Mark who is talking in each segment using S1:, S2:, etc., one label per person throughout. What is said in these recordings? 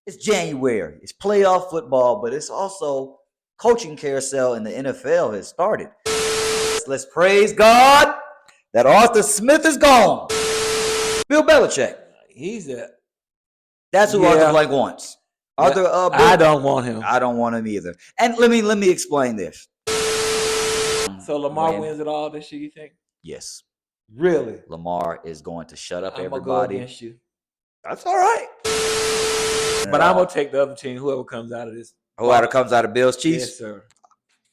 S1: It's January. It's playoff football, but it's also coaching carousel in the NFL has started. Let's praise God that Arthur Smith is gone. Bill Belichick. That's who Arthur Blank wants. Arthur.
S2: I don't want him.
S1: I don't want him either. And let me explain this.
S2: So Lamar wins it all this year, you think?
S1: Yes.
S2: Really?
S1: Lamar is going to shut up everybody.
S2: I'm gonna go against you.
S1: That's all right.
S2: But I'm gonna take the other team, whoever comes out of this.
S1: Whoever comes out of Bills Chiefs?
S2: Yes, sir.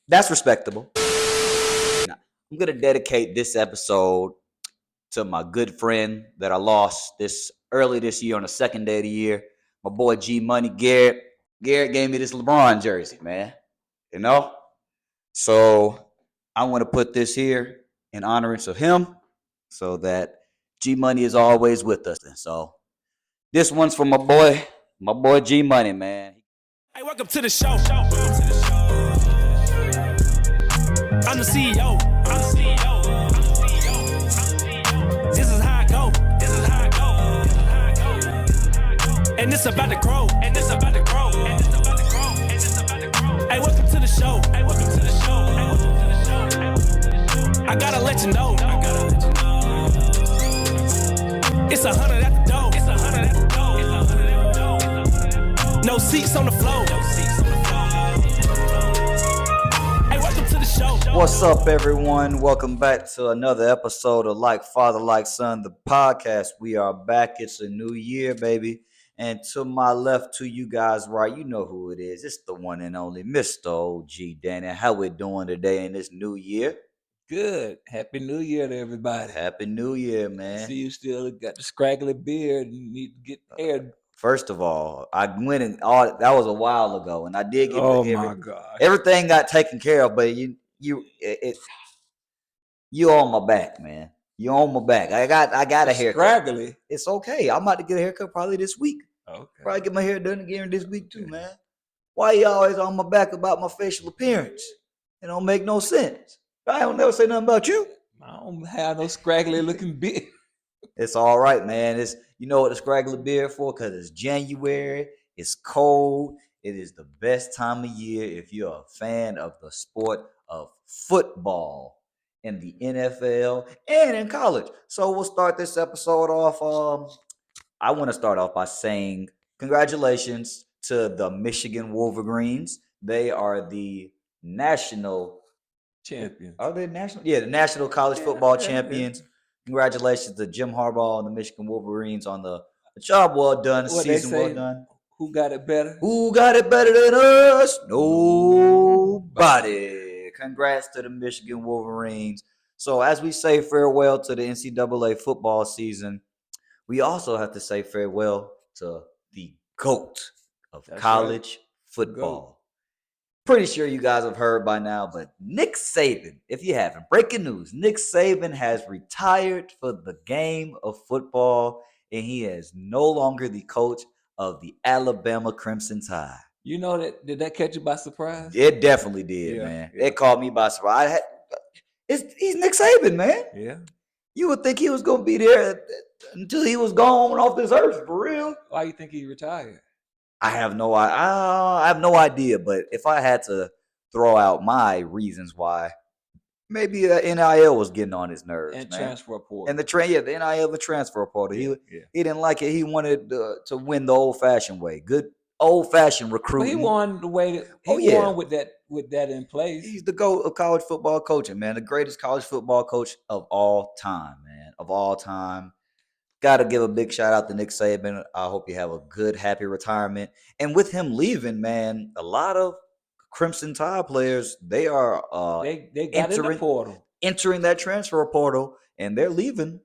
S1: That's respectable. I'm gonna dedicate this episode to my good friend that I lost early this year on the second day of the year. My boy G Money, Garrett. Garrett gave me this LeBron jersey, man. You know? So I want to put this here in honorance of him so that G Money is always with us. And so this one's for my boy G Money, man.
S3: Hey, welcome to the show. I'm the CEO. This is how I go. And it's about to grow. Hey, welcome to the show. I gotta let you know. It's 100 at the door. No seats on the floor. Hey, welcome to the show.
S1: What's up, everyone? Welcome back to another episode of Like Father, Like Son, the podcast. We are back. It's a new year, baby. And to my left, to you guys right, you know who it is. It's the one and only Mr. OG Danny. How we doing today in this new year?
S2: Good. Happy New Year to everybody.
S1: Happy New Year, man.
S2: See, you still got the scraggly beard. You need to get hair.
S1: First of all, I went and that was a while ago, and I did get.
S2: Oh my God!
S1: Everything got taken care of, but you on my back, man. You on my back. I got a haircut.
S2: Scraggly.
S1: It's okay. I'm about to get a haircut probably this week.
S2: Okay.
S1: Probably get my hair done again this week too, man. Why you always on my back about my facial appearance? It don't make no sense. I don't never say nothing about you.
S2: I don't have no scraggly looking beard.
S1: It's all right, man. You know what the scraggly beard for? Because it's January. It's cold. It is the best time of year if you're a fan of the sport of football in the NFL and in college. So we'll start this episode off. I want to start off by saying congratulations to the Michigan Wolverines. They are the national
S2: champions.
S1: Are they national? Yeah, the national college football champions. Congratulations to Jim Harbaugh and the Michigan Wolverines on the job well done, the season well done.
S2: Who got it better?
S1: Who got it better than us? Nobody. Congrats to the Michigan Wolverines. So as we say farewell to the NCAA football season, we also have to say farewell to the GOAT of college football. Pretty sure you guys have heard by now, but Nick Saban, if you haven't, breaking news, Nick Saban has retired for the game of football, and he is no longer the coach of the Alabama Crimson Tide.
S2: You know that? Did that catch you by surprise?
S1: It definitely did, man. Yeah. It caught me by surprise. He's Nick Saban, man.
S2: Yeah.
S1: You would think he was going to be there until he was gone off this earth, for real.
S2: Why you think he retired?
S1: I have no idea, but if I had to throw out my reasons why, maybe the NIL was getting on his nerves,
S2: and
S1: man.
S2: Transfer portal.
S1: And the NIL, the transfer portal. He didn't like it. He wanted to win the old-fashioned way. Good old-fashioned recruiting.
S2: Well, he won the way that he won with that in place.
S1: He's the GOAT of college football coaching, man. The greatest college football coach of all time, man. Of all time. Got to give a big shout out to Nick Saban. I hope you have a good, happy retirement. And with him leaving, man, a lot of Crimson Tide players, they are
S2: they got in the portal,
S1: entering that transfer portal, and they're leaving.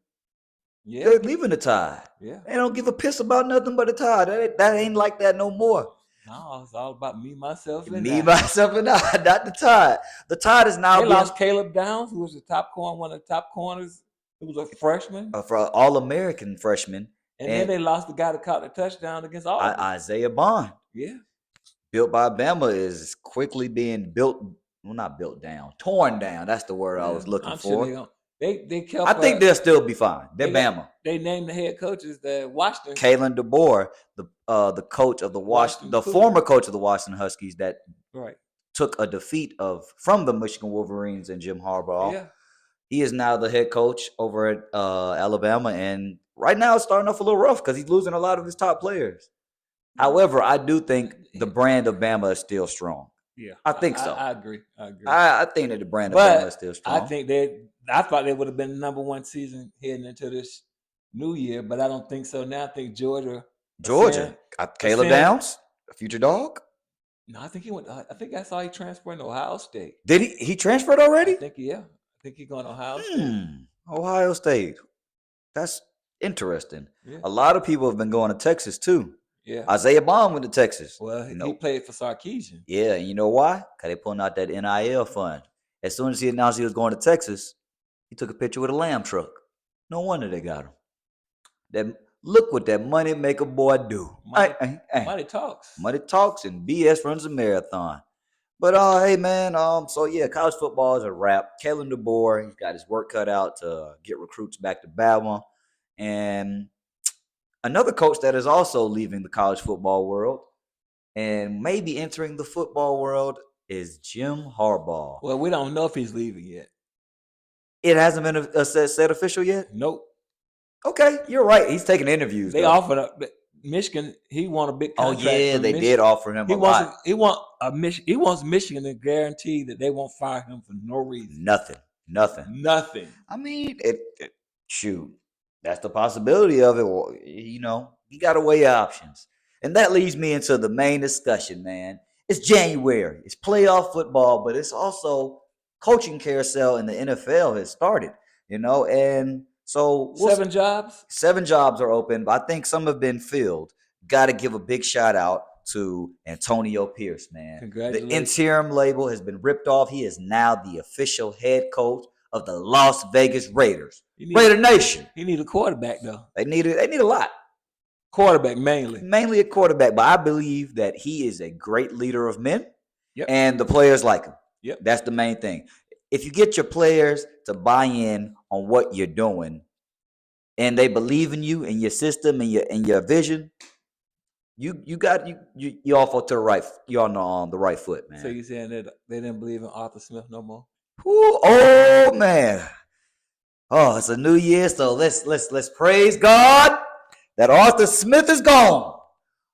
S2: Yeah,
S1: they're leaving the Tide.
S2: Yeah,
S1: they don't give a piss about nothing but the Tide. That ain't like that no more.
S2: No, it's all about me, myself, and
S1: myself, and I, not the Tide. The Tide is now.
S2: They lost Caleb Downs, who was one of the top corners. He was a freshman.
S1: For All-American freshman.
S2: And then they lost the guy that caught the touchdown against Auburn.
S1: Isaiah Bond.
S2: Yeah.
S1: Built by Bama is quickly being built, well, not built down, torn down. That's the word I was looking for.
S2: Sure They kept.
S1: I think they'll still be fine. They're Bama.
S2: They named the head coaches the Washington.
S1: Kalen DeBoer, the coach of the former coach of the Washington Huskies that took a defeat from the Michigan Wolverines and Jim Harbaugh.
S2: Yeah.
S1: He is now the head coach over at Alabama, and right now it's starting off a little rough because he's losing a lot of his top players. However, I do think the brand of Bama is still strong.
S2: Yeah,
S1: I think so.
S2: I agree.
S1: I think that the brand of Bama is still strong.
S2: I thought they would have been the number one season heading into this new year, but I don't think so now. I think Georgia,
S1: Caleb Downs, a future dog.
S2: No, I think he went. I think I saw he transferred to Ohio State.
S1: Did he? He transferred already?
S2: I think I think he's going to Ohio State.
S1: Ohio State. That's interesting.
S2: Yeah.
S1: A lot of people have been going to Texas too.
S2: Yeah.
S1: Isaiah Bond went to Texas.
S2: Well, he played for Sarkisian.
S1: Yeah, and you know why? Because they pulling out that NIL fund. As soon as he announced he was going to Texas, he took a picture with a lamb truck. No wonder they got him. Look what that money make a boy do.
S2: Money talks.
S1: Money talks and BS runs a marathon. But hey man, so yeah, college football is a wrap. Kalen DeBoer, he's got his work cut out to get recruits back to Bama. And another coach that is also leaving the college football world and maybe entering the football world is Jim Harbaugh.
S2: Well, we don't know if he's leaving yet.
S1: It hasn't been set official yet?
S2: Nope.
S1: Okay, you're right. He's taking interviews.
S2: They offered Michigan. He won a big contract.
S1: Oh yeah, they did offer him a lot.
S2: He wants Michigan to guarantee that they won't fire him for no reason.
S1: Nothing. I mean, shoot, that's the possibility of it. You know, you got to weigh options, and that leads me into the main discussion, man. It's January. It's playoff football, but it's also coaching carousel in the NFL has started. You know, and so
S2: 7 jobs?
S1: 7 jobs are open, but I think some have been filled. Got to give a big shout out to Antonio Pierce, man.
S2: Congratulations.
S1: The interim label has been ripped off. He is now the official head coach of the Las Vegas Raiders. Raider Nation.
S2: He need a quarterback, though.
S1: They need a lot.
S2: Quarterback, mainly.
S1: Mainly a quarterback, but I believe that he is a great leader of men,
S2: yep.
S1: And the players like him.
S2: Yep.
S1: That's the main thing. If you get your players to buy in on what you're doing, and they believe in you and your system and your vision, you off to the right. You're on the right foot, man.
S2: So you saying that they didn't believe in Arthur Smith no more?
S1: Ooh, oh man. Oh, it's a new year, so let's praise God that Arthur Smith is gone.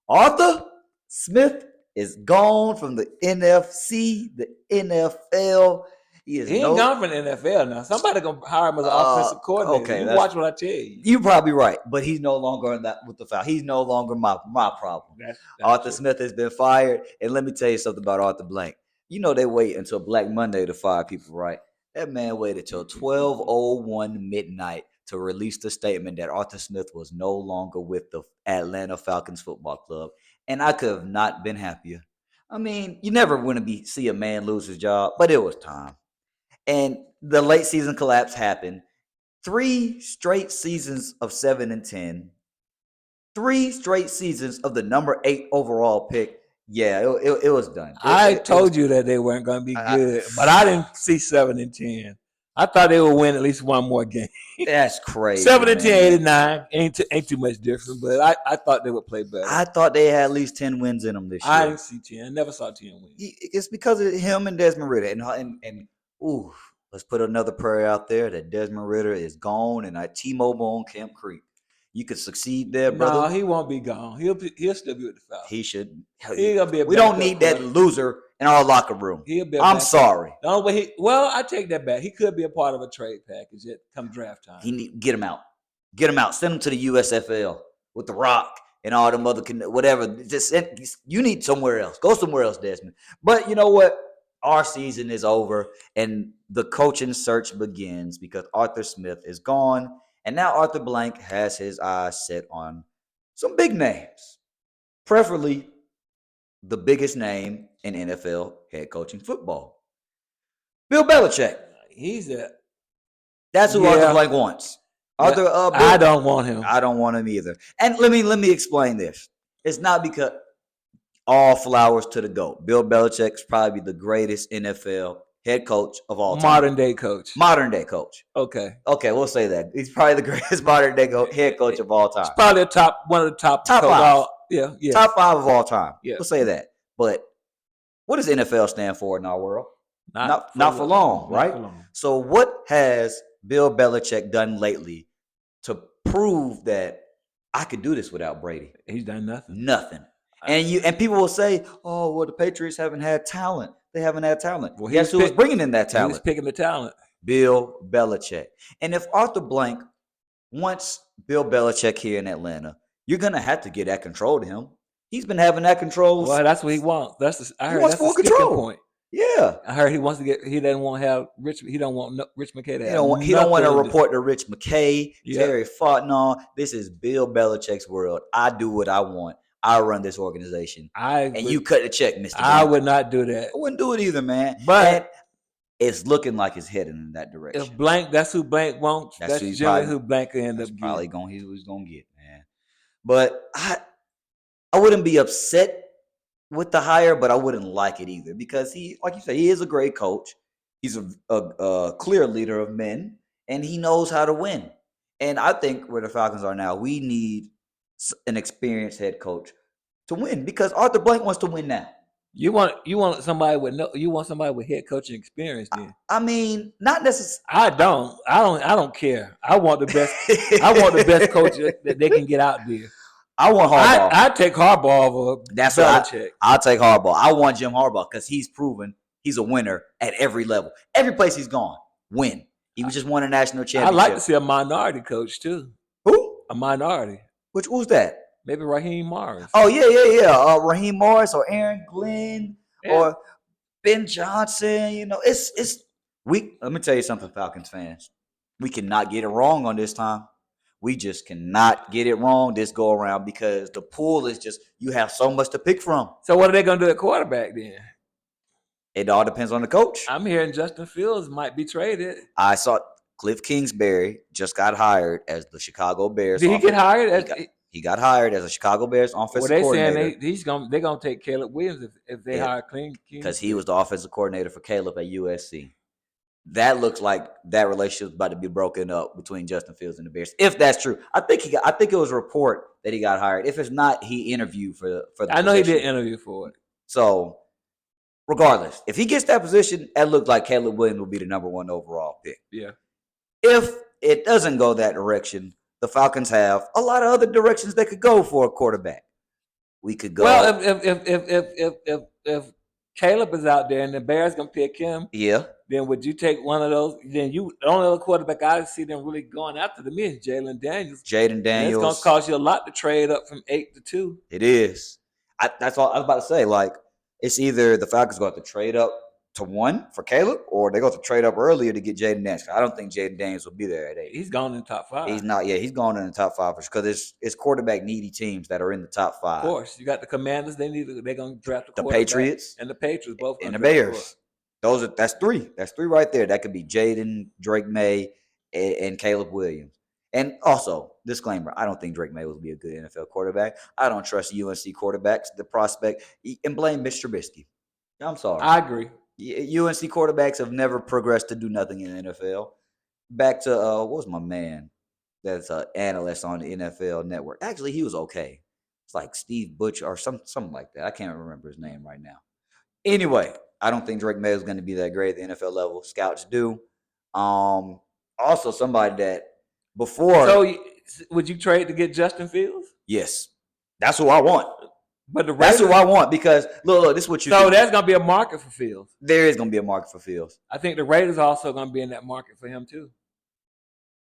S1: Arthur Smith is gone from the NFC, the NFL. He
S2: ain't gone from the NFL now. Somebody gonna hire him as an offensive coordinator.
S1: Okay,
S2: you watch what I tell you.
S1: You're probably right, but he's no longer with the foul. He's no longer my problem.
S2: That's
S1: Arthur
S2: true.
S1: Smith has been fired, and let me tell you something about Arthur Blank. You know they wait until Black Monday to fire people, right? That man waited till 12:01 midnight to release the statement that Arthur Smith was no longer with the Atlanta Falcons football club, and I could have not been happier. I mean, you never want to see a man lose his job, but it was time. And the late season collapse happened. 3 straight seasons of 7-10. 3 straight seasons of the number 8 overall pick. Yeah, it was done.
S2: I told you that they weren't going to be good, but I didn't see 7-10. I thought they would win at least one more game.
S1: That's crazy.
S2: 7-10, 8-9 ain't too much different, but I thought they would play better.
S1: I thought they had at least 10 wins in them this year.
S2: I didn't see 10. I never saw 10 wins.
S1: It's because of him and Desmond Ridder. And ooh, let's put another prayer out there that Desmond Ridder is gone and I T-Mobile on Camp Creek. You could succeed there, brother.
S2: No, he won't be gone. He'll still be with the Falcons.
S1: He should.
S2: We
S1: don't need that loser in our locker room. I'm sorry.
S2: No, but I take that back. He could be a part of a trade package come draft time.
S1: Get him out. Get him out. Send him to the USFL with The Rock and all them other whatever. You need somewhere else. Go somewhere else, Desmond. But you know what? Our season is over, and the coaching search begins because Arthur Smith is gone. And now Arthur Blank has his eyes set on some big names, preferably the biggest name in NFL head coaching football, Bill Belichick. That's who Arthur Blank wants.
S2: I don't want him.
S1: I don't want him either. And let me explain this. It's not because all flowers to the GOAT. Bill Belichick is probably the greatest NFL head coach of all time.
S2: Modern day coach.
S1: Modern day coach.
S2: Okay.
S1: Okay, we'll say that. He's probably the greatest modern day head coach of all time.
S2: He's probably one of the top
S1: five. Top 5 of all time.
S2: Yeah.
S1: We'll say that. But what does NFL stand for in our world? Not for long, right?
S2: For long.
S1: So what has Bill Belichick done lately to prove that I could do this without Brady?
S2: He's done nothing.
S1: Nothing. And people will say, "Oh, well, the Patriots haven't had talent. They haven't had talent."
S2: Well,
S1: guess who was bringing in that
S2: He
S1: talent?
S2: was picking the talent.
S1: Bill Belichick. And if Arthur Blank wants Bill Belichick here in Atlanta, you're gonna have to get that control to him. He's been having that control.
S2: Well, that's what he wants. I heard
S1: wants
S2: that's
S1: full
S2: the
S1: control.
S2: Point.
S1: Yeah,
S2: I heard he wants to get. He doesn't want to have Rich. He don't want Rich McKay to have.
S1: He don't want to report to Rich McKay,
S2: Yeah.
S1: Terry Fontenot. This is Bill Belichick's world. I do what I want. I run this organization. You cut the check, Mr.
S2: I would not do that.
S1: I wouldn't do it either, man.
S2: But
S1: it's looking like it's heading in that direction.
S2: If Blank, that's who Blank wants. That's generally who Blank will end up getting.
S1: Probably he's gonna get, man. But I wouldn't be upset with the hire, but I wouldn't like it either because he, like you said, he is a great coach. He's a clear leader of men, and he knows how to win. And I think where the Falcons are now, we need an experienced head coach to win because Arthur Blank wants to win now.
S2: You want somebody with head coaching experience. Then
S1: I mean, not necessarily.
S2: I don't care. I want the best. I want the best coach that they can get out there.
S1: I want Harbaugh.
S2: I take Harbaugh over Belichick.
S1: I'll take Harbaugh. I want Jim Harbaugh because he's proven he's a winner at every level. Every place he's gone, win. He just won a national championship.
S2: I'd like to see a minority coach too.
S1: Who?
S2: A minority.
S1: Who's that?
S2: Maybe Raheem Morris.
S1: Oh yeah. Raheem Morris or Aaron Glenn or Ben Johnson. You know, it's we. Let me tell you something, Falcons fans. We cannot get it wrong on this time. We just cannot get it wrong this go around because the pool is just you have so much to pick from.
S2: So what are they going to do at quarterback then?
S1: It all depends on the coach.
S2: I'm hearing Justin Fields might be traded.
S1: I saw Cliff Kingsbury just got hired as the Chicago Bears.
S2: Did he get hired?
S1: He got hired as a Chicago Bears offensive coordinator.
S2: Saying they're gonna take Caleb Williams if they hire King
S1: because he was the offensive coordinator for Caleb at USC. That looks like that relationship is about to be broken up between Justin Fields and the Bears. If that's true, I think it was a report that he got hired. If it's not, he interviewed for the
S2: I know
S1: position.
S2: He did interview for it.
S1: So, regardless, if he gets that position, that looked like Caleb Williams will be the number 1 overall pick.
S2: Yeah.
S1: If it doesn't go that direction, the Falcons have a lot of other directions they could go for a quarterback. We could go.
S2: Well, if Caleb is out there and the Bears gonna pick him, then would you take one of those? Then the only other quarterback I see them really going after to me is Jaden Daniels.
S1: Jaden Daniels.
S2: It's gonna cost you a lot to trade up from 8 to 2.
S1: It is. That's all I was about to say. Like, it's either the Falcons going to trade up to 1 for Caleb, or they're going to trade up earlier to get Jaden Daniels. I don't think Jaden Daniels will be there at 8.
S2: He's gone in the top 5.
S1: He's not. Yeah, he's gone in the top 5 because it's quarterback needy teams that are in the top 5.
S2: Of course, you got the Commanders. They're going to draft
S1: the Patriots
S2: and the Patriots both
S1: and the Bears. That's 3. That's 3 right there. That could be Jaden, Drake May, and Caleb Williams. And also, disclaimer: I don't think Drake May will be a good NFL quarterback. I don't trust UNC quarterbacks, the prospect, and blame Mitch Trubisky. I'm sorry.
S2: I agree.
S1: UNC quarterbacks have never progressed to do nothing in the NFL. Back to what was my man that's an analyst on the NFL Network? Actually, he was okay. It's like Steve Butch or something like that. I can't remember his name right now. Anyway, I don't think Drake May is going to be that great at the NFL level. Scouts do. Also, somebody that before.
S2: So, would you trade to get Justin Fields?
S1: Yes, that's who I want.
S2: But
S1: that's who I want because look, this is what you.
S2: So there's gonna be a market for Fields.
S1: There is gonna be a market for Fields.
S2: I think the Raiders are also gonna be in that market for him too.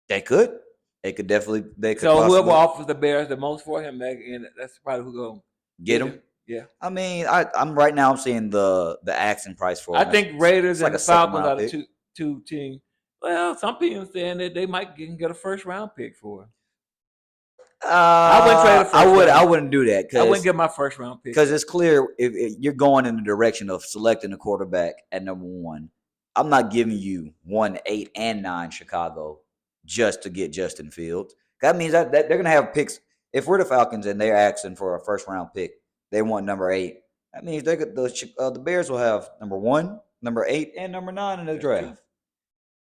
S1: They could definitely.
S2: So whoever offers the Bears the most for him, that's probably who gonna
S1: get him.
S2: Yeah.
S1: I mean, I'm right now. I'm seeing the asking price for him.
S2: I think Raiders and the Falcons are
S1: pick.
S2: the two teams. Well, some people saying that they might get a first round pick for him.
S1: I wouldn't trade a first round. I wouldn't do that.
S2: I wouldn't get my first round pick
S1: because it's clear if you're going in the direction of selecting a quarterback at number 1. I'm not giving you 1, 8, and 9 Chicago just to get Justin Fields. That means that they're going to have picks. If we're the Falcons and they're asking for a first round pick, they want number 8. That means the Bears will have number 1, number 8 and number 9 in the
S2: That's
S1: draft.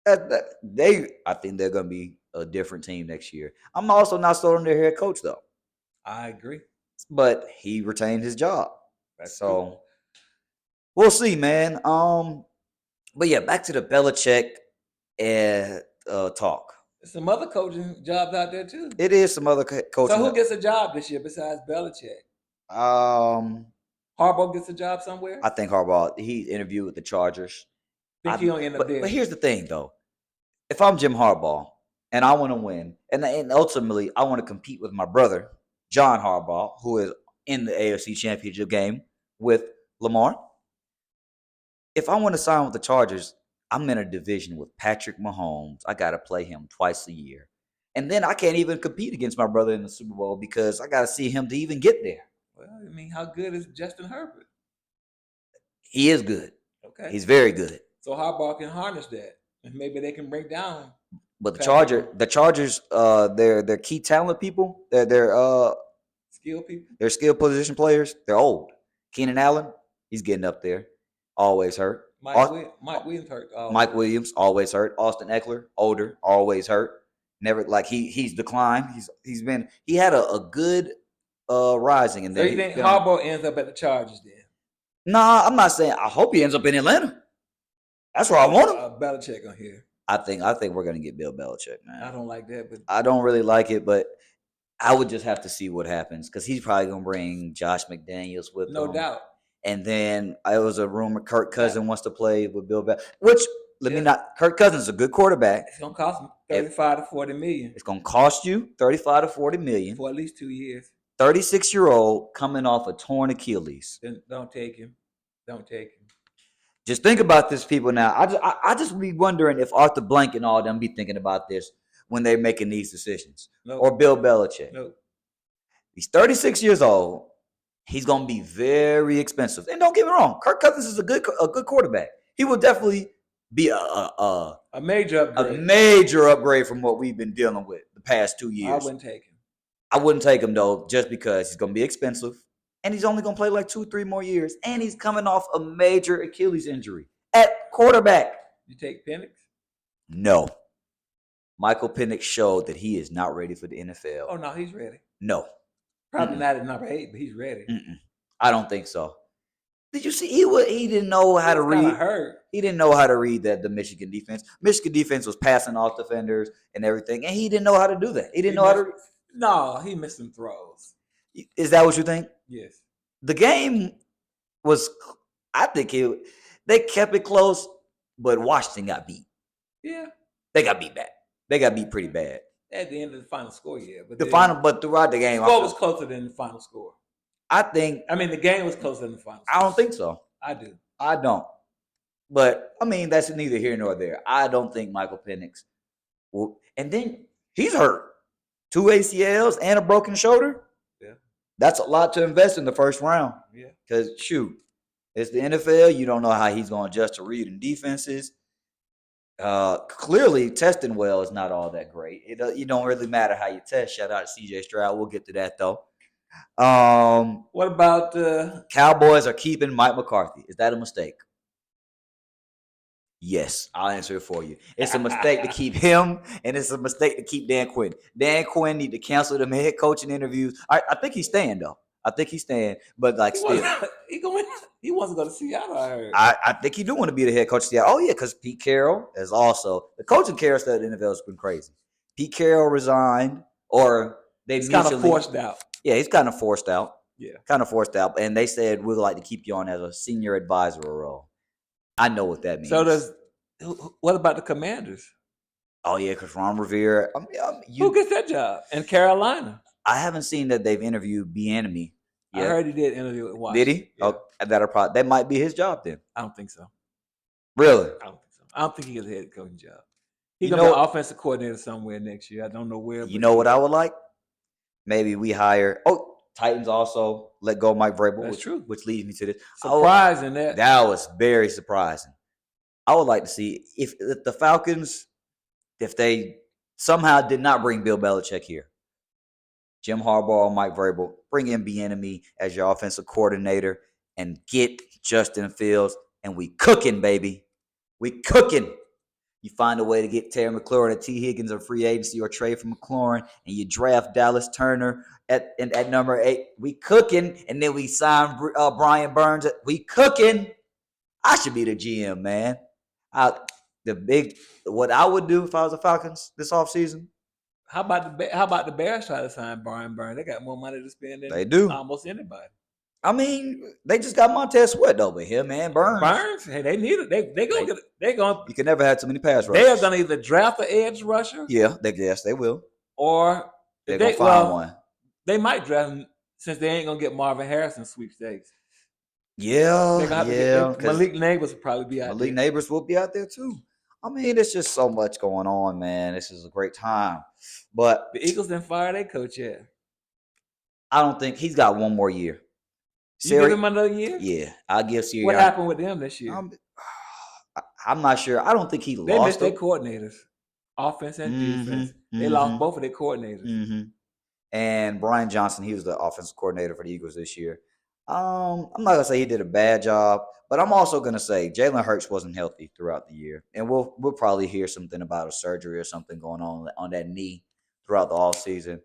S2: true.
S1: I think they're going to be a different team next year. I'm also not sold on their head coach though.
S2: I agree.
S1: But he retained his job.
S2: That's
S1: so
S2: true.
S1: We'll see, man. But yeah, back to the Belichick talk.
S2: There's some other coaching jobs out there too.
S1: It is some other coaching.
S2: So who gets a job this year besides Belichick? Harbaugh gets a job somewhere?
S1: I think Harbaugh, he interviewed with the Chargers.
S2: Think he'll end up there.
S1: But here's the thing, though. If I'm Jim Harbaugh and I want to win, and ultimately I want to compete with my brother, John Harbaugh, who is in the AFC Championship game with Lamar. If I want to sign with the Chargers, I'm in a division with Patrick Mahomes. I got to play him twice a year. And then I can't even compete against my brother in the Super Bowl because I got to see him to even get there.
S2: Well, I mean, how good is Justin Herbert?
S1: He is good.
S2: Okay.
S1: He's very good.
S2: So Harbaugh can harness that. And maybe they can break down.
S1: But the Chargers, their key talent people, they're
S2: skill people.
S1: They're skill position players. They're old. Keenan Allen, he's getting up there. Always hurt.
S2: Mike Williams hurt.
S1: Mike Williams always hurt. Austin Eckler, older, always hurt. Never like he's declined. He had a good rising, and
S2: so
S1: then
S2: you think Harbaugh ends up at the Chargers then?
S1: Nah, I'm not saying. I hope he ends up in Atlanta. That's where I want him.
S2: Belichick on here.
S1: I think we're gonna get Bill Belichick, man.
S2: I don't like that, but
S1: I don't really like it, but I would just have to see what happens because he's probably gonna bring Josh McDaniels with him.
S2: No doubt.
S1: And then it was a rumor Kirk Cousins wants to play with Bill Belichick, which Kirk Cousins is a good quarterback.
S2: It's gonna cost him $35 to $40 million.
S1: It's gonna cost you $35 to $40 million
S2: for at least 2 years.
S1: 36-year-old coming off a torn Achilles.
S2: Then don't take him. Don't take him.
S1: Just think about this, people. Now, I just be wondering if Arthur Blank and all them be thinking about this when they're making these decisions, or Bill Belichick.
S2: No.
S1: He's 36 years old. He's gonna be very expensive. And don't get me wrong, Kirk Cousins is a good quarterback. He will definitely be a
S2: major upgrade.
S1: A major upgrade from what we've been dealing with the past 2 years.
S2: I wouldn't take him.
S1: I wouldn't take him though, just because he's gonna be expensive. And he's only going to play like 2-3 more years. And he's coming off a major Achilles injury at quarterback.
S2: You take Penix?
S1: No. Michael Penix showed that he is not ready for the NFL.
S2: Oh, no, he's ready.
S1: No.
S2: Probably not at number 8, but he's ready.
S1: I don't think so. Did you see? He didn't know how to read. He didn't know how to read the Michigan defense. Michigan defense was passing off defenders and everything. And he didn't know how to do that. He didn't know how to.
S2: No, he missed some throws.
S1: Is that what you think?
S2: Yes.
S1: The game was, I think they kept it close, but Washington got beat.
S2: Yeah.
S1: They got beat bad. They got beat pretty bad.
S2: At the end of the final score, yeah. But
S1: but throughout the game,
S2: the score was closer than the final score.
S1: The
S2: game was closer than the final score.
S1: I don't think so.
S2: I do.
S1: I don't. But, that's neither here nor there. I don't think Michael Penix will. And then he's hurt. 2 ACLs and a broken shoulder.
S2: Yeah.
S1: That's a lot to invest in the first round.
S2: Yeah.
S1: Because, it's the NFL. You don't know how he's going to adjust to reading defenses. Clearly, testing well is not all that great. It don't really matter how you test. Shout out to CJ Stroud. We'll get to that, though.
S2: What about
S1: Cowboys are keeping Mike McCarthy? Is that a mistake? Yes, I'll answer it for you. It's a mistake to keep him, and it's a mistake to keep Dan Quinn. Dan Quinn need to cancel them head coaching interviews. I think he's staying, though. I think he's staying, but
S2: he wants to go to Seattle. I heard.
S1: I think he do want to be the head coach of Seattle. Oh yeah, because Pete Carroll is also the coaching carousel of the NFL has been crazy. Pete Carroll resigned, or he's
S2: kind of forced out.
S1: Yeah, he's kind of forced out.
S2: Yeah,
S1: kind of forced out, and they said we'd like to keep you on as a senior advisor role. I know what that means.
S2: So what about the Commanders?
S1: Oh yeah, because Ron Rivera.
S2: Who gets that job in Carolina?
S1: I haven't seen that they've interviewed Bieniemy yet.
S2: I heard he did interview with Washington.
S1: Did he?
S2: Yeah.
S1: Oh, that might be his job then.
S2: I don't think so.
S1: Really?
S2: I don't think so. I don't think he gets a head coaching job. He's gonna be an offensive coordinator somewhere next year. I don't know where.
S1: You know what I would like? Maybe we hire. Titans also let go Mike Vrabel.
S2: That's true.
S1: Which leads me to this.
S2: Surprising that.
S1: That was very surprising. I would like to see if the Falcons, if they somehow did not bring Bill Belichick here, Jim Harbaugh, Mike Vrabel, bring in Bieniemy as your offensive coordinator and get Justin Fields. and we cooking, baby. We cooking. You find a way to get Terry McLaurin and T. Higgins a free agency or trade for McLaurin, and you draft Dallas Turner at number 8. We cooking, and then we sign Brian Burns. We cooking. I should be the GM, man. What I would do if I was the Falcons this offseason.
S2: How about the Bears try to sign Brian Burns? They got more money to spend than
S1: they do.
S2: Almost anybody.
S1: I mean, they just got Montez Sweat over here, man. Burns.
S2: Hey, they need it. They gonna.
S1: You can never have too many pass rushers.
S2: They are gonna either draft an edge rusher.
S1: Yeah, they will.
S2: Or
S1: they're gonna find one.
S2: They might draft him since they ain't gonna get Marvin Harrison sweepstakes.
S1: Yeah.
S2: Malik Neighbors will probably be out there.
S1: Malik Neighbors will be out there too. I mean, it's just so much going on, man. This is a great time. But
S2: the Eagles didn't fire their coach yet.
S1: I don't think he's got one more year.
S2: You give him another year?
S1: Yeah, I'll give Sirianni.
S2: What happened with them this year?
S1: I'm not sure. I don't think he lost.
S2: They missed their coordinators, offense and defense. They lost both of their coordinators.
S1: And Brian Johnson, he was the offensive coordinator for the Eagles this year. I'm not gonna say he did a bad job, but I'm also gonna say Jalen Hurts wasn't healthy throughout the year, and we'll probably hear something about a surgery or something going on that knee throughout the offseason.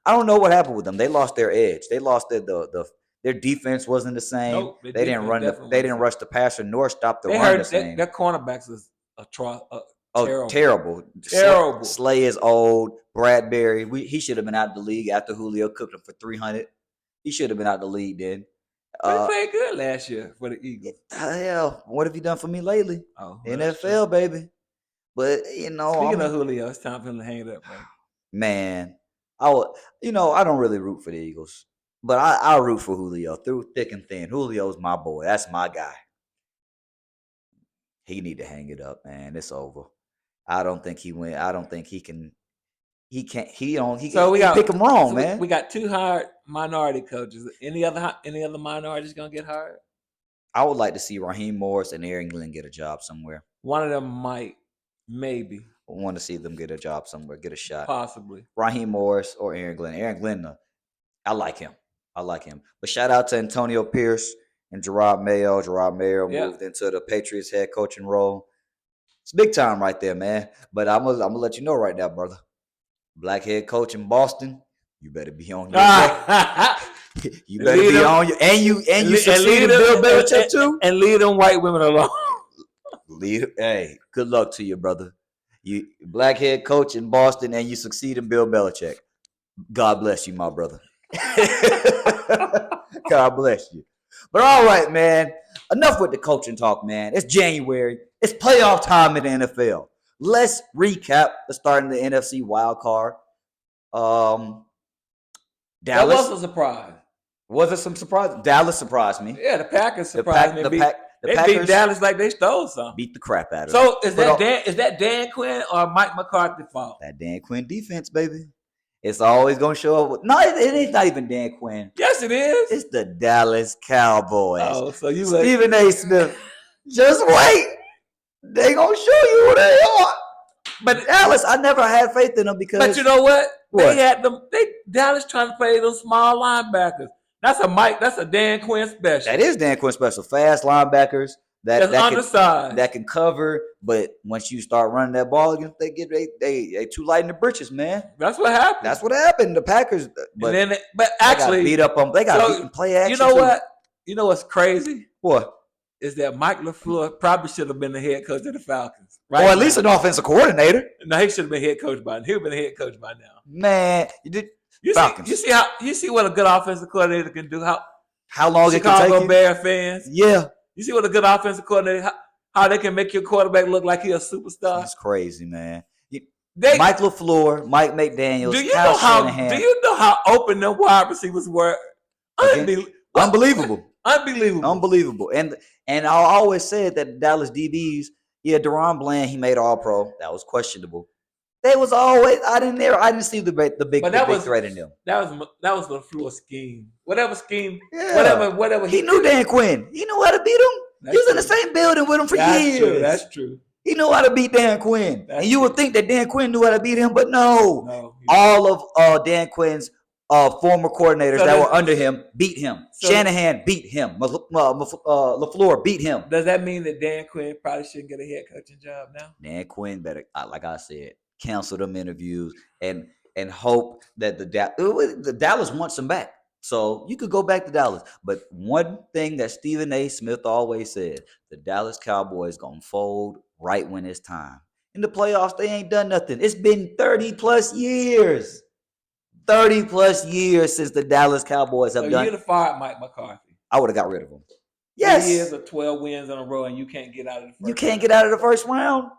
S1: I don't know what happened with them. They lost their edge. They lost their defense wasn't the same.
S2: Nope,
S1: they didn't rush the passer nor stop the run the same.
S2: Their cornerbacks was
S1: terrible. Slay is old. Bradbury, he should have been out of the league after Julio cooked him for 300. He should have been out of the league then.
S2: They played good last year for the Eagles.
S1: Hell, what have you done for me lately?
S2: Oh,
S1: NFL, baby. But
S2: speaking of Julio, it's time for him to hang it up,
S1: man. I don't really root for the Eagles, but I root for Julio through thick and thin. Julio's my boy. That's my guy. He need to hang it up, man. It's over. I don't think he went. I don't think he can. He can't. He pick him wrong, man.
S2: We got 2 hired minority coaches. Any other minorities gonna get hired?
S1: I would like to see Raheem Morris and Aaron Glenn get a job somewhere.
S2: One of them maybe.
S1: I want to see them get a job somewhere, get a shot.
S2: Possibly.
S1: Raheem Morris or Aaron Glenn. Aaron Glenn, I like him. But shout out to Antonio Pierce and Gerard Mayo. Gerard Mayo moved into the Patriots head coaching role. It's big time right there, man. But I'm gonna let you know right now, brother. Black head coach in Boston, you better be on your you better be on your and you succeeded Bill Belichick too.
S2: And leave them white women alone.
S1: Hey, good luck to you, brother. You black head coach in Boston and you succeed in Bill Belichick. God bless you, my brother. God bless you. But all right, man. Enough with the coaching talk, man. It's January. It's playoff time in the NFL. Let's recap the start of the NFC wild card.
S2: Dallas. That was a surprise.
S1: Was it some surprise? Dallas surprised me.
S2: Yeah, the Packers surprised me. They
S1: Packers
S2: beat Dallas like they stole something.
S1: Beat the crap out of
S2: them. So is that Dan Quinn or Mike McCarthy's fault?
S1: That Dan Quinn defense, baby. It's always going to show up. No, it ain't not even Dan Quinn.
S2: Yes, it is.
S1: It's the Dallas Cowboys.
S2: Oh, so you
S1: Stephen A. Smith. Just wait. They going to show you what they are. But Dallas, I never had faith in them because.
S2: But you know what? They had them. Dallas trying to play those small linebackers. That's a Dan Quinn special.
S1: That is Dan Quinn special. Fast linebackers that
S2: undersized.
S1: That can cover, but once you start running that ball against, they too light in the britches, man.
S2: That's what happened.
S1: The Packers,
S2: but actually,
S1: got beat up on. They got beat in play action.
S2: You know what? You know what's crazy?
S1: What?
S2: Is that Mike LaFleur probably should have been the head coach of the Falcons, right?
S1: Or at least an offensive coordinator.
S2: No, he should have been head coach by now. He would have been head coach by now.
S1: Man, Falcons.
S2: You see what a good offensive coordinator can do?
S1: How long it can take
S2: Chicago
S1: you?
S2: Bear fans.
S1: Yeah.
S2: You see what a good offensive coordinator how they can make your quarterback look like he's a superstar.
S1: That's crazy, man. Mike LaFleur, Mike McDaniels,
S2: do you know how open the wide receivers were?
S1: Unbelievable.
S2: Unbelievable.
S1: And I always said that the Dallas DBs, Deron Bland, he made All-Pro. That was questionable. They was always I didn't see the big threat in them.
S2: That was LaFleur's scheme. Whatever scheme, whatever.
S1: He knew Dan Quinn. He knew how to beat him. He was in the same building with him for years.
S2: That's true.
S1: He knew how to beat Dan Quinn. And you would think that Dan Quinn knew how to beat him, but no. All of Dan Quinn's former coordinators that were under him beat him. Shanahan beat him. LaFleur beat him.
S2: Does that mean that Dan Quinn probably shouldn't get a head coaching job now?
S1: Dan Quinn better, like I said, cancel them interviews and hope that the Dallas wants him back. So you could go back to Dallas. But one thing that Stephen A. Smith always said, the Dallas Cowboys going to fold right when it's time. In the playoffs, they ain't done nothing. It's been 30-plus years. 30-plus years since the Dallas Cowboys have done.
S2: You'd have fired Mike McCarthy.
S1: I would have got rid of him. Yes.
S2: 3 years of 12 wins in a row, and you can't get out of the first round.
S1: You can't get out of the first round?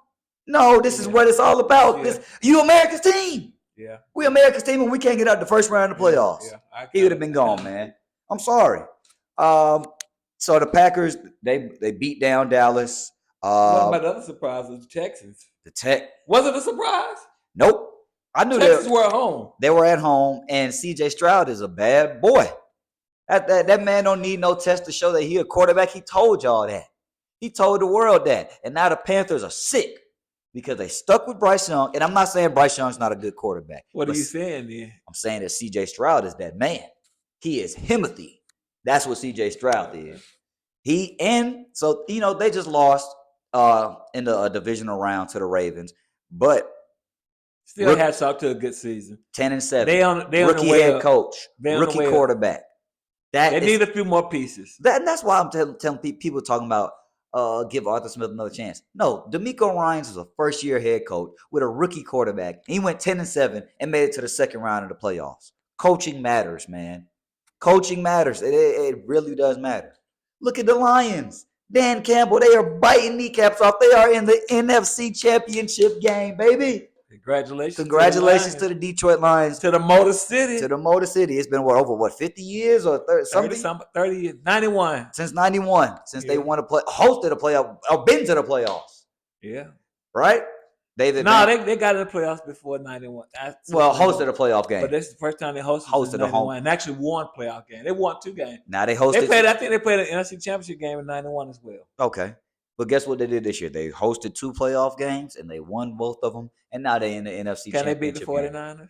S1: No, this is what it's all about.
S2: Yeah.
S1: You America's team.
S2: Yeah.
S1: We America's team, and we can't get out the first round of the playoffs.
S2: Yeah.
S1: He would have been gone, man. I'm sorry. So the Packers, they beat down Dallas.
S2: What about the other surprise? The Texans.
S1: Was
S2: it a surprise?
S1: Nope. I knew
S2: Texans were at home.
S1: They were at home, and C.J. Stroud is a bad boy. That man don't need no test to show that he a quarterback. He told y'all that. He told the world that. And now the Panthers are sick because they stuck with Bryce Young. And I'm not saying Bryce Young's not a good quarterback.
S2: What are you saying then?
S1: I'm saying that C.J. Stroud is that man. He is Himothy. That's what C.J. Stroud is. So they just lost in the divisional round to the Ravens, but
S2: still hats off to a good season.
S1: 10-7.
S2: They
S1: rookie head coach, rookie quarterback.
S2: They need a few more pieces.
S1: That's why I'm telling people talking about give Arthur Smith another chance. No, DeMeco Ryans is a first-year head coach with a rookie quarterback. He went 10-7 and made it to the second round of the playoffs. Coaching matters, man. Coaching matters. It really does matter. Look at the Lions. Dan Campbell, they are biting kneecaps off. They are in the NFC Championship game, baby. Congratulations to the Detroit Lions.
S2: To the Motor City.
S1: It's been over 50 years or
S2: 30 years. 91.
S1: Since 91. Since they won hosted a playoff or been to the playoffs.
S2: Yeah.
S1: Right?
S2: They got in the playoffs before 91.
S1: Hosted a playoff game.
S2: But that's the first time they hosted a home and actually won a playoff game. They won 2 games.
S1: Now they hosted.
S2: I think they played an NFC Championship game in 91 as well.
S1: Okay. But guess what they did this year? They hosted 2 playoff games and they won both of them. And now they're in the NFC Championship.
S2: Can they beat the 49ers?
S1: Game.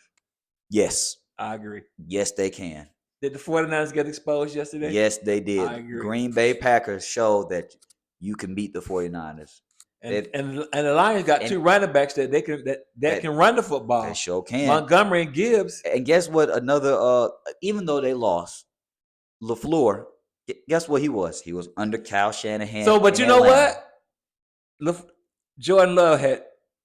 S1: Yes.
S2: I agree.
S1: Yes, they can.
S2: Did the 49ers get exposed yesterday?
S1: Yes, they did.
S2: I agree.
S1: Green Bay Packers showed that you can beat the 49ers.
S2: And the Lions got 2 running backs that can run the football.
S1: They sure can.
S2: Montgomery and Gibbs.
S1: And guess what? Even though they lost, LaFleur, guess what he was? He was under Kyle Shanahan.
S2: So, but you know what? Jordan Love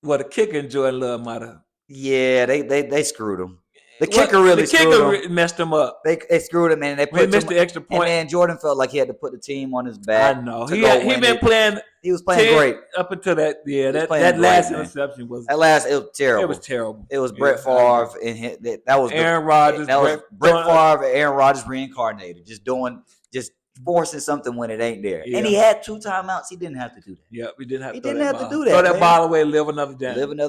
S2: the kicker in Jordan Love might have.
S1: Yeah, they screwed him. The kicker
S2: messed him up.
S1: They screwed him, and they
S2: missed the extra point.
S1: And Jordan felt like he had to put the team on his back.
S2: I know he been playing.
S1: He was playing great
S2: up until that. Yeah, that last interception was.
S1: It was terrible.
S2: It was terrible.
S1: It was Brett Favre and that was
S2: Aaron Rodgers.
S1: That was Brett Favre and Aaron Rodgers reincarnated, just forcing something when it ain't there. Yeah. And he had 2 timeouts. He didn't have to do that.
S2: Yeah, we didn't have to.
S1: He didn't have to do that.
S2: Throw that ball away, live another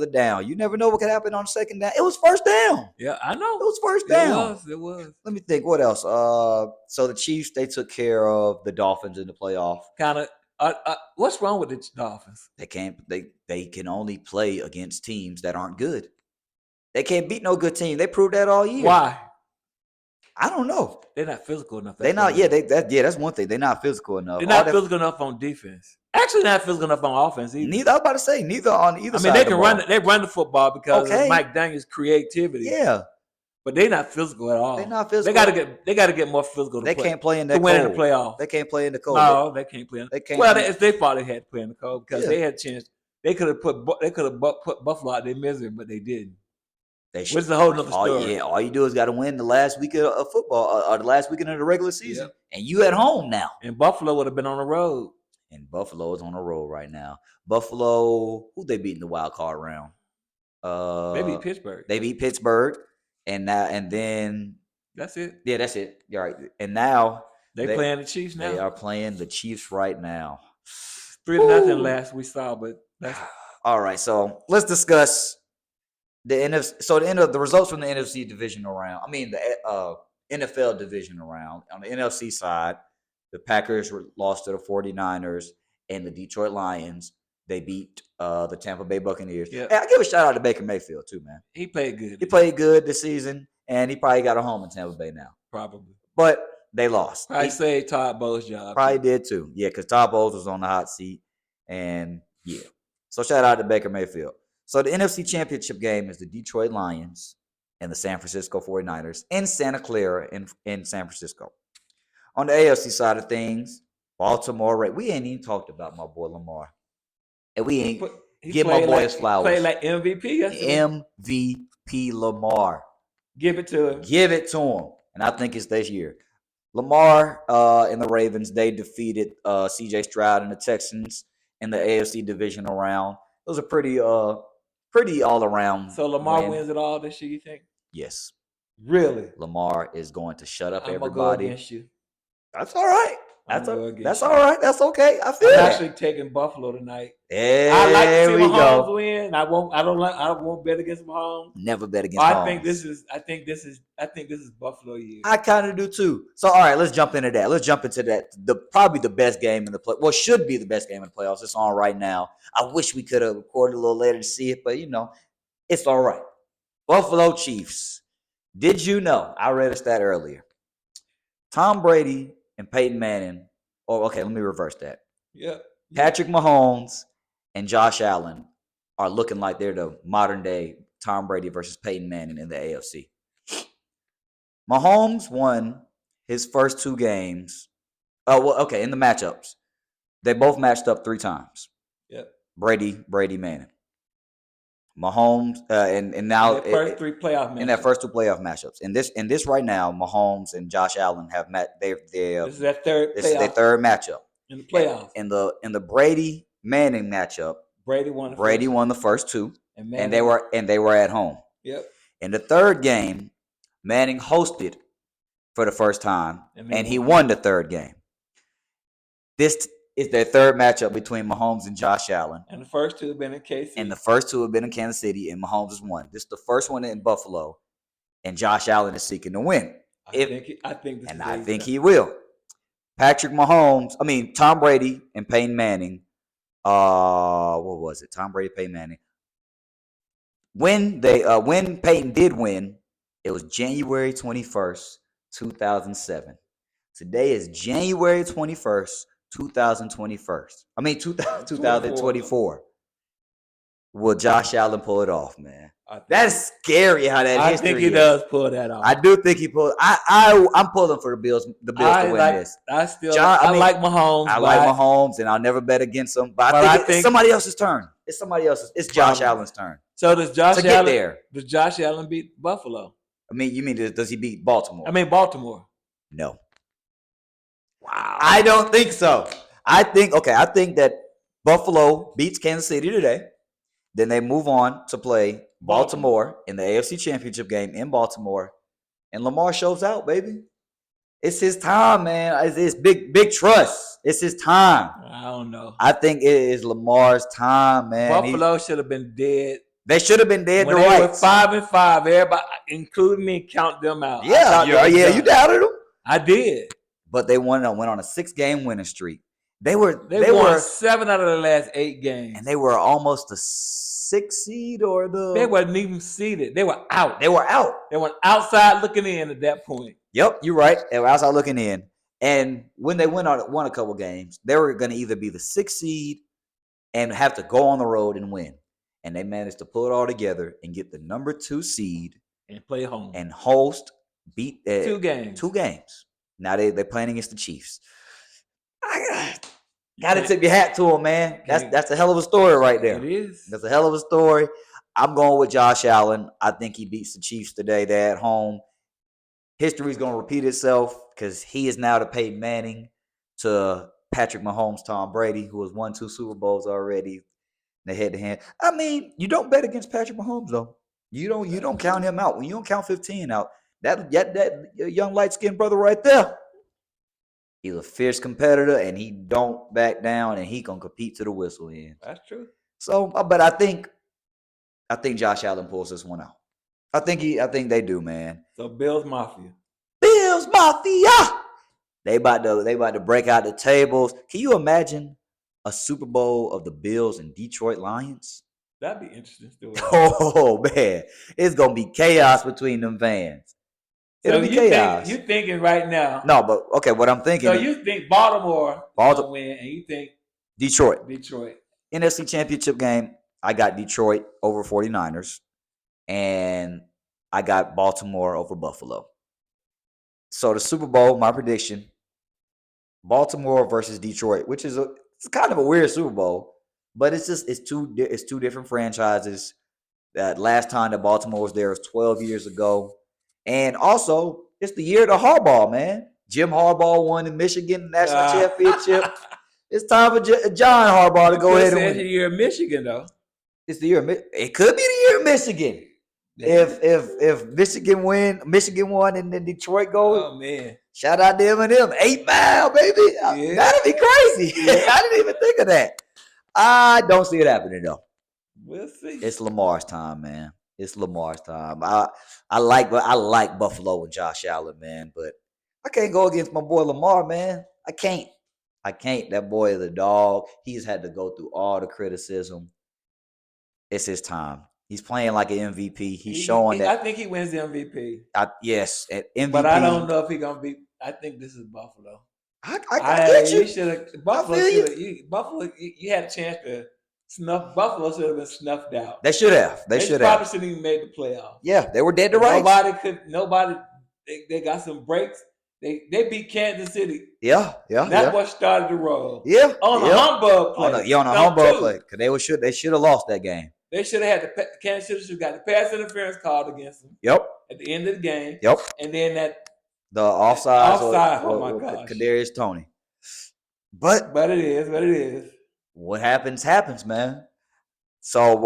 S2: down.
S1: You never know what could happen on second down. It was first down.
S2: Yeah, I know.
S1: It was first down.
S2: It was.
S1: Let me think. What else? So the Chiefs, they took care of the Dolphins in the playoff.
S2: Kind of. What's wrong with the Dolphins?
S1: They can't. They can only play against teams that aren't good. They can't beat no good team. They proved that all year.
S2: Why?
S1: I don't know.
S2: They're not physical enough.
S1: They're not. Yeah, that's one thing. They're not physical enough.
S2: They're not physical enough on defense. Actually, not physical enough on offense either.
S1: Neither. I was about to say neither on either side.
S2: They can run. They run the football because of Mike Daniels' creativity.
S1: Yeah,
S2: but they're not physical at all.
S1: They're not physical.
S2: They got to get more physical.
S1: They can't play in that cold.
S2: To win in the playoffs.
S1: They can't play in the cold.
S2: No, they can't play.
S1: They can't.
S2: Well, it's their fault they had to play in the cold because they had a chance. They could have put Buffalo out their misery, but they didn't. Which is a whole nother story.
S1: All you do is got to win the last week of football or the last weekend of the regular season, and you at home now.
S2: And Buffalo would have been on the road.
S1: And Buffalo is on the road right now. Buffalo, who they beat in the wild card round?
S2: They beat Pittsburgh.
S1: They beat Pittsburgh, and then
S2: that's it.
S1: Yeah, that's it. You're right. And now
S2: they playing the Chiefs now.
S1: They are playing the Chiefs right now.
S2: 3-0 last we saw, but that's
S1: all right. So let's discuss the NFC. So the results from the NFC divisional round. I mean the NFL divisional round. On the NFC side, the Packers lost to the 49ers, and the Detroit Lions, they beat the Tampa Bay Buccaneers. Yeah. Hey, I give a shout out to Baker Mayfield too, man.
S2: He played good.
S1: He played good this season, and he probably got a home in Tampa Bay now.
S2: Probably.
S1: But they lost.
S2: I say Todd Bowles' job.
S1: Probably did too. Yeah, because Todd Bowles was on the hot seat. And yeah. So shout out to Baker Mayfield. So the NFC Championship game is the Detroit Lions and the San Francisco 49ers in Santa Clara in San Francisco. On the AFC side of things, Baltimore, we ain't even talked about my boy Lamar. And we ain't give my boy his flowers.
S2: He played like MVP yesterday.
S1: MVP Lamar.
S2: Give it to him.
S1: Give it to him. And I think it's this year. Lamar and the Ravens, they defeated C.J. Stroud and the Texans in the AFC divisional round. It was a pretty all around.
S2: So Lamar wins it all this year, you think?
S1: Yes.
S2: Really?
S1: Lamar is going to shut up everybody.
S2: I'm going to go against you.
S1: That's all right. That's all right. That's okay. I feel
S2: I'm
S1: that.
S2: actually taking Buffalo tonight.
S1: There
S2: I like to see
S1: we
S2: Mahomes
S1: go.
S2: win. I won't bet against Mahomes.
S1: Never bet against Mahomes.
S2: I think this is Buffalo year.
S1: I kind of do too. So all right, let's jump into that. Let's jump into that. Probably the best game in the play. Well, should be the best game in the playoffs. It's on right now. I wish we could have recorded a little later to see it, but it's all right. Buffalo Chiefs. Did you know? I read a stat earlier. Tom Brady and Peyton Manning. Oh, okay. Let me reverse that.
S2: Yep.
S1: Patrick Mahomes and Josh Allen are looking like they're the modern day Tom Brady versus Peyton Manning in the AFC. Mahomes won his first two games. In the matchups. They both matched up 3 times.
S2: Yep.
S1: Brady, Manning. Mahomes and now
S2: first 3 playoff matchups.
S1: In that first 2 playoff matchups. In this right now, Mahomes and Josh Allen have met. This
S2: is their third.
S1: This is their third matchup
S2: in the playoffs.
S1: In the Brady Manning matchup,
S2: Brady won the
S1: first 2,
S2: and
S1: they were at home.
S2: Yep.
S1: In the third game, Manning hosted for the first time, and he won the third game. This is their third matchup between Mahomes and Josh Allen.
S2: And the first 2 have been in KC.
S1: And the first 2 have been in Kansas City, and Mahomes has won. This is the first one in Buffalo, and Josh Allen is seeking to win.
S2: I think
S1: he will. Tom Brady and Peyton Manning. What was it? Tom Brady, Peyton Manning. When Peyton did win, it was January 21st, 2007. Today is January 21st, 2024. Will Josh Allen pull it off, man? That's scary how that history is.
S2: I think he does pull that off.
S1: I do think he pulled. I'm pulling for the Bills to win this.
S2: I like Mahomes.
S1: I like Mahomes, and I'll never bet against him. But I think it's somebody else's turn. It's somebody else's. It's Josh Allen's turn.
S2: So does Josh Allen
S1: get there?
S2: Does Josh Allen beat Buffalo?
S1: You mean does he beat Baltimore?
S2: Baltimore.
S1: No.
S2: Wow.
S1: I don't think so. I think that Buffalo beats Kansas City today. Then they move on to play Baltimore in the AFC Championship game in Baltimore. And Lamar shows out, baby. It's his time, man. It's big trust. It's his time.
S2: I don't know.
S1: I think it is Lamar's time, man.
S2: Buffalo should have been dead.
S1: They should have been dead.
S2: When they were 5-5, everybody, including me, count them out.
S1: Yeah, you doubted them.
S2: I did.
S1: But they went on a 6-game winning streak. They won
S2: 7 out of the last 8 games.
S1: And they were almost the 6th seed
S2: They wasn't even seeded. They were out.
S1: They were
S2: outside looking in at that point.
S1: Yep, you're right. They were outside looking in. And when they won a couple games, they were going to either be the 6th seed and have to go on the road and win. And they managed to pull it all together and get the number 2 seed
S2: and play home
S1: and beat
S2: 2 games.
S1: 2 games. Now they're playing against the Chiefs. I gotta tip your hat to him, man. That's a hell of a story right there.
S2: It is.
S1: That's a hell of a story. I'm going with Josh Allen. I think he beats the Chiefs today. They're at home. History's going to repeat itself because he is now the Peyton Manning to Patrick Mahomes, Tom Brady, who has won 2 Super Bowls already. They head-to-hand. You don't bet against Patrick Mahomes, though. You don't count him out. When you don't count 15 out, that young light-skinned brother right there, he's a fierce competitor, and he don't back down, and he gonna compete to the whistle end.
S2: That's true.
S1: So, but I think Josh Allen pulls this one out. I think they do, man.
S2: So Bills Mafia.
S1: Bills Mafia. They about to break out the tables. Can you imagine a Super Bowl of the Bills and Detroit Lions?
S2: That'd be interesting story.
S1: Oh man, it's gonna be chaos between them fans. It'll be chaos.
S2: You thinking right now?
S1: No, but okay. What I'm thinking.
S2: So you think Baltimore will win, and you think
S1: Detroit.
S2: NFC
S1: Championship game. I got Detroit over 49ers, and I got Baltimore over Buffalo. So the Super Bowl, my prediction: Baltimore versus Detroit, which is it's kind of a weird Super Bowl, but it's two different franchises. That last time that Baltimore was there was 12 years ago. And also, it's the year of the Harbaugh, man. Jim Harbaugh won the Michigan National Championship. It's time for John Harbaugh to go ahead and win.
S2: It's the year of Michigan, though.
S1: It's the year of it could be the year of Michigan. Yeah. If Michigan won, and then Detroit goes.
S2: Oh man!
S1: Shout out to them. 8 Mile, baby. Yeah. That'd be crazy. Yeah. I didn't even think of that. I don't see it happening though.
S2: We'll see.
S1: It's Lamar's time, man. It's Lamar's time. I like Buffalo and Josh Allen, man, but I can't go against my boy Lamar, man. I can't. That boy is a dog. He's had to go through all the criticism. It's his time. He's playing like an MVP. He's showing that.
S2: I think he wins the MVP.
S1: Yes, MVP.
S2: But I don't know if he's gonna be. I think this is Buffalo.
S1: I get you.
S2: Buffalo, you had a chance to snuff. Buffalo should have been snuffed out.
S1: They should have. They should have.
S2: Probably shouldn't even made the playoffs.
S1: Yeah, they were dead to rights.
S2: Nobody. They got some breaks. They beat Kansas City.
S1: Yeah.
S2: That's what started the roll.
S1: Yeah.
S2: On a humbug play.
S1: On a humbug play. Because they should have lost that game.
S2: They should have had Kansas City should have got the pass interference called against them.
S1: Yep.
S2: At the end of the game.
S1: Yep.
S2: And then
S1: the offside.
S2: Oh my gosh.
S1: Kadarius Toney. But
S2: it is what it is.
S1: What happens, man. So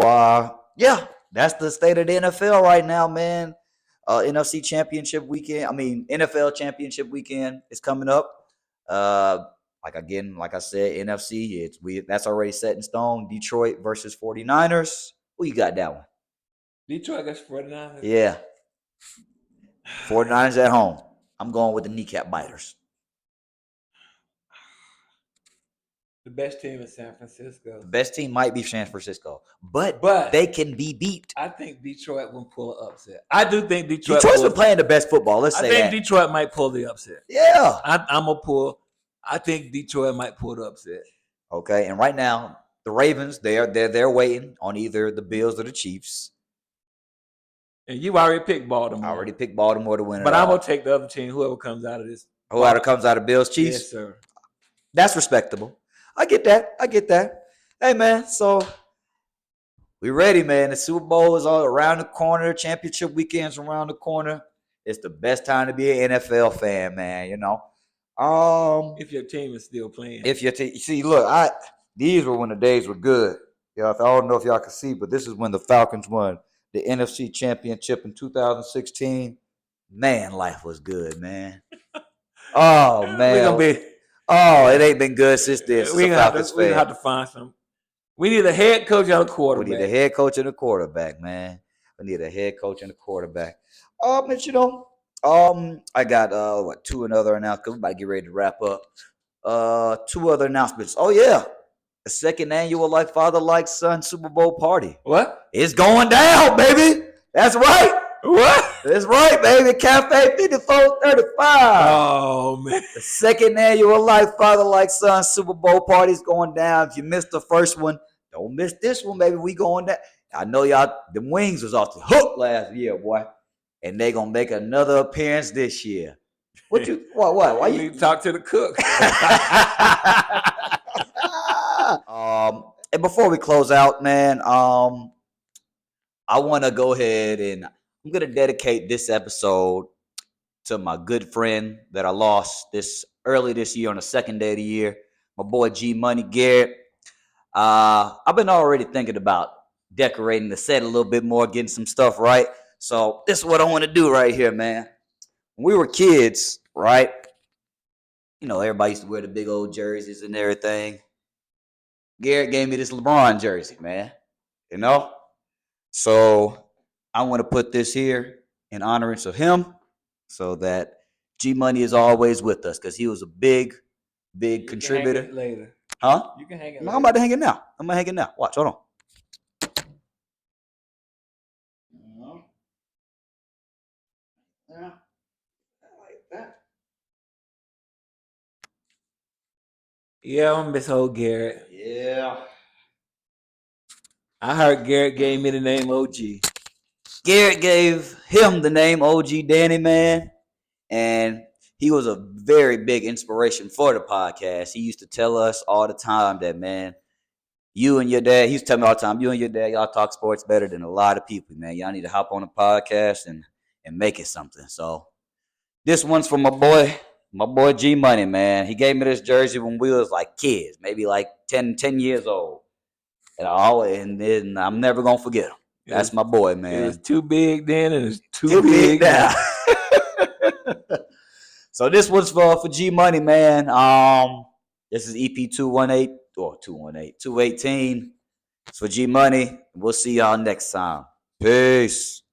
S1: that's the state of the NFL right now, man. NFC Championship weekend. NFL Championship weekend is coming up. Like I said, NFC. That's already set in stone. Detroit versus 49ers. Who you got that one?
S2: Detroit against 49ers.
S1: Yeah. 49ers at home. I'm going with the kneecap biters.
S2: The best team is San Francisco.
S1: The best team might be San Francisco, but they can be beat.
S2: I think Detroit will pull an upset. I do think
S1: Detroit's been playing the best football. I think
S2: Detroit might pull the upset.
S1: Yeah,
S2: I think Detroit might pull the upset.
S1: Okay, and right now the Ravens they're waiting on either the Bills or the Chiefs.
S2: And you already picked Baltimore.
S1: I already picked Baltimore to win.
S2: But I'm gonna take the other team. Whoever comes out of this.
S1: Whoever comes out of Bills Chiefs.
S2: Yes, sir.
S1: That's respectable. I get that. Hey, man, so we ready, man. The Super Bowl is all around the corner. Championship weekend's around the corner. It's the best time to be an NFL fan, man, you know.
S2: If your team is still playing.
S1: See, look, these were when the days were good. I don't know if y'all can see, but this is when the Falcons won the NFC Championship in 2016. Man, life was good, man. Oh, man. It ain't been good since this.
S2: We have to find some. We need a head coach and a quarterback.
S1: We need a head coach and a quarterback, man. We need a head coach and a quarterback. But I got two another announcements. We're about to get ready to wrap up. Two other announcements. Oh yeah, the second annual Like Father Like Son Super Bowl party.
S2: What?
S1: It's going down, baby. That's right.
S2: What?
S1: That's right, baby. Cafe 5435.
S2: Oh, man.
S1: The second annual Like Father Like Son Super Bowl party is going down. If you missed the first one, don't miss this one, baby. We going down. I know y'all, the Wings was off the hook last year, boy. And they going to make another appearance this year. Why
S2: you need to talk to the cook.
S1: And before we close out, man, I want to go ahead and I'm going to dedicate this episode to my good friend that I lost early this year on the second day of the year, my boy G Money Garrett. I've been already thinking about decorating the set a little bit more, getting some stuff right. So this is what I want to do right here, man. When we were kids, right? Everybody used to wear the big old jerseys and everything. Garrett gave me this LeBron jersey, man. So I want to put this here in honorance of him so that G Money is always with us because he was a big contributor.
S2: Hang it later.
S1: Huh?
S2: You can hang it
S1: later.
S2: I'm
S1: about to hang it now. Watch, hold on.
S2: Yeah, I'm Miss Old Garrett.
S1: Yeah.
S2: I heard Garrett gave me the name OG.
S1: Garrett gave him the name OG Danny, man. And he was a very big inspiration for the podcast. He used to tell us all the time that, man, you and your dad, he used to tell me all the time, you and your dad, y'all talk sports better than a lot of people, man. Y'all need to hop on a podcast and make it something. So this one's for my boy G Money, man. He gave me this jersey when we was like kids, maybe like 10 years old. And I'm never gonna forget him. That's my boy, man.
S2: It was too big then, and it's too big now.
S1: So this one's for G Money, man. This is EP 218. It's for G Money. We'll see y'all next time. Peace.